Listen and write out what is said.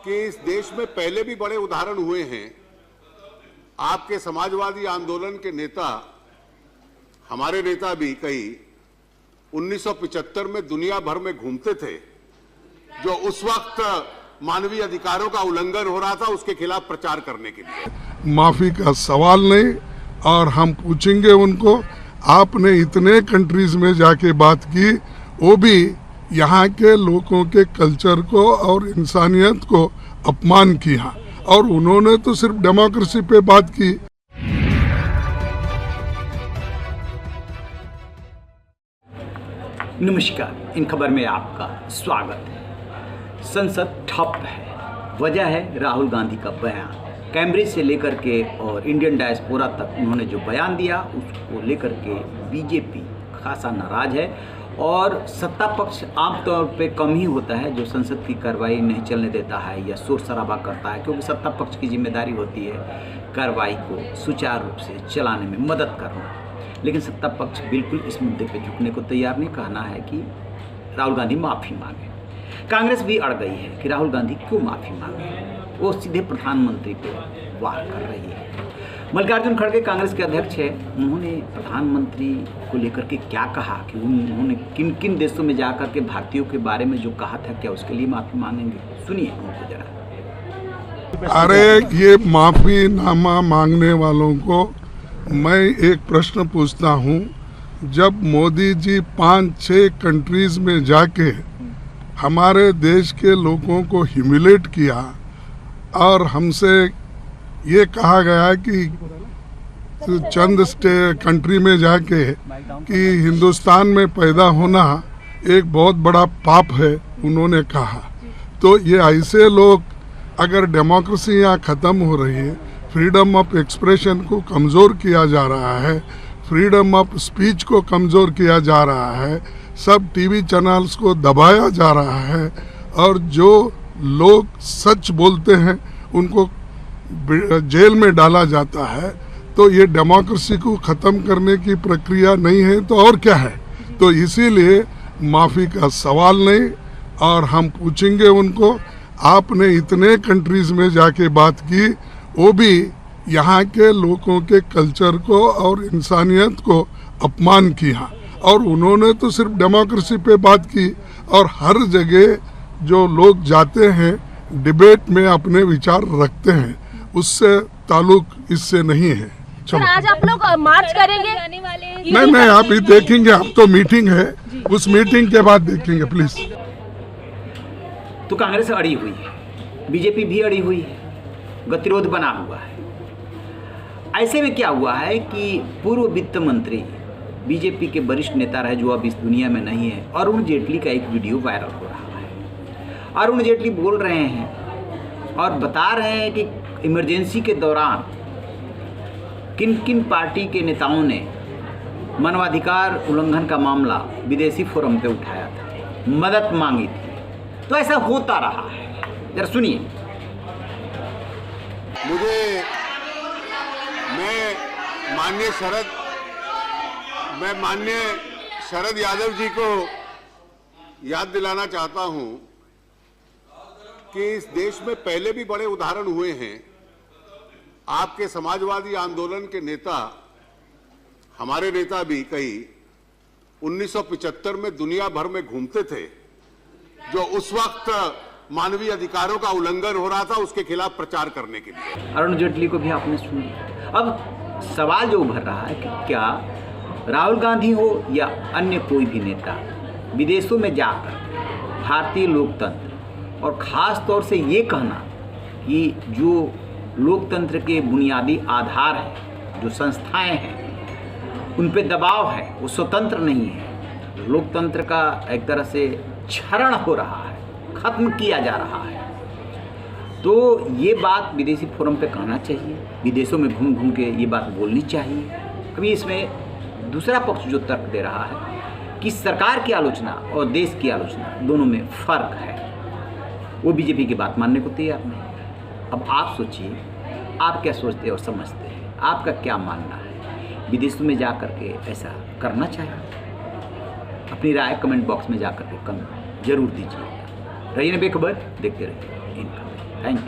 कि इस देश में पहले भी बड़े उदाहरण हुए हैं। आपके समाजवादी आंदोलन के नेता, हमारे नेता भी कई 1975 में दुनिया भर में घूमते थे, जो उस वक्त मानवीय अधिकारों का उल्लंघन हो रहा था, उसके खिलाफ प्रचार करने के लिए। माफी का सवाल नहीं, और हम पूछेंगे उनको, आपने इतने कंट्रीज में जाके बात की, वो भी यहाँ के लोगों के कल्चर को और इंसानियत को अपमान किया, और उन्होंने तो सिर्फ डेमोक्रेसी पे बात की। नमस्कार, इन खबर में आपका स्वागत है। संसद ठप है, वजह है राहुल गांधी का बयान। कैम्ब्रिज से लेकर के और इंडियन डायस्पोरा तक उन्होंने जो बयान दिया, उसको लेकर के बीजेपी खासा नाराज है। और सत्ता पक्ष आमतौर पे कम ही होता है जो संसद की कार्रवाई नहीं चलने देता है या शोर शराबा करता है, क्योंकि सत्ता पक्ष की जिम्मेदारी होती है कार्रवाई को सुचारू रूप से चलाने में मदद करना। लेकिन सत्ता पक्ष बिल्कुल इस मुद्दे पे झुकने को तैयार नहीं। कहना है कि राहुल गांधी माफ़ी मांगे। कांग्रेस भी अड़ गई है कि राहुल गांधी क्यों माफ़ी मांगे, वो सीधे प्रधानमंत्री पे वार कर रही है। मल्लिकार्जुन खड़गे कांग्रेस के अध्यक्ष है, उन्होंने प्रधानमंत्री को लेकर के क्या कहा कि उन्होंने किन किन देशों में जाकर के भारतीयों के बारे में जो कहा था, क्या उसके लिए माफ़ी मांगेंगे? सुनिए उनको जरा। अरे ये माफीनामा मांगने वालों को मैं एक प्रश्न पूछता हूँ, जब मोदी जी 5-6 कंट्रीज में जाके हमारे देश के लोगों को ह्यूमिलेट किया और हमसे ये कहा गया कि चंद कंट्री में जाके कि हिंदुस्तान में पैदा होना एक बहुत बड़ा पाप है, उन्होंने कहा, तो ये ऐसे लोग, अगर डेमोक्रेसी यहाँ ख़त्म हो रही है, फ्रीडम ऑफ एक्सप्रेशन को कमज़ोर किया जा रहा है, फ्रीडम ऑफ स्पीच को कमज़ोर किया जा रहा है, सब टीवी चैनल्स को दबाया जा रहा है, और जो लोग सच बोलते हैं उनको जेल में डाला जाता है, तो ये डेमोक्रेसी को ख़त्म करने की प्रक्रिया नहीं है तो और क्या है? तो इसीलिए माफ़ी का सवाल नहीं, और हम पूछेंगे उनको, आपने इतने कंट्रीज में जाके बात की, वो भी यहाँ के लोगों के कल्चर को और इंसानियत को अपमान किया, और उन्होंने तो सिर्फ डेमोक्रेसी पे बात की, और हर जगह जो लोग जाते हैं डिबेट में अपने विचार रखते हैं, उससे ताल्लुक इससे नहीं है। चलो आज आप लोग मार्च करेंगे? नहीं, आप ही देखेंगे, अब तो मीटिंग है, उस मीटिंग के बाद देखेंगे प्लीज। तो कांग्रेस अड़ी हुई है, बीजेपी भी अड़ी हुई है, गतिरोध बना हुआ है। ऐसे में क्या हुआ है कि पूर्व वित्त मंत्री, बीजेपी के वरिष्ठ नेता रहे जो अब इस दुनिया में नहीं है, अरुण जेटली का एक वीडियो वायरल हो रहा है। अरुण जेटली बोल रहे हैं और बता रहे हैं कि इमरजेंसी के दौरान किन किन पार्टी के नेताओं ने मानवाधिकार उल्लंघन का मामला विदेशी फोरम पे उठाया था, मदद मांगी थी। तो ऐसा होता रहा है, जरा सुनिए। मैं माननीय शरद यादव जी को याद दिलाना चाहता हूं कि इस देश में पहले भी बड़े उदाहरण हुए हैं। आपके समाजवादी आंदोलन के नेता, हमारे नेता भी कई 1975 में दुनिया भर में घूमते थे, जो उस वक्त मानवीय अधिकारों का उल्लंघन हो रहा था, उसके खिलाफ प्रचार करने के लिए। अरुण जेटली को भी आपने सुना। अब सवाल जो उभर रहा है कि क्या राहुल गांधी हो या अन्य कोई भी नेता विदेशों में जाकर भारतीय लोकतंत्र और ख़ास तौर से ये कहना कि जो लोकतंत्र के बुनियादी आधार हैं, जो संस्थाएं हैं, उन पे दबाव है, वो स्वतंत्र नहीं है, लोकतंत्र का एक तरह से क्षरण हो रहा है, ख़त्म किया जा रहा है, तो ये बात विदेशी फोरम पे कहना चाहिए, विदेशों में घूम घूम के ये बात बोलनी चाहिए। अभी इसमें दूसरा पक्ष जो तर्क दे रहा है कि सरकार की आलोचना और देश की आलोचना दोनों में फ़र्क है, वो बीजेपी की बात मानने को तैयार नहीं। अब आप सोचिए, आप क्या सोचते और समझते हैं, आपका क्या मानना है? विदेशों में जा कर के ऐसा करना चाहिए? अपनी राय कमेंट बॉक्स में जा कर के कमेंट जरूर दीजिएगा। रहिए बेखबर, देखते रहिए इन खबर। Thank you.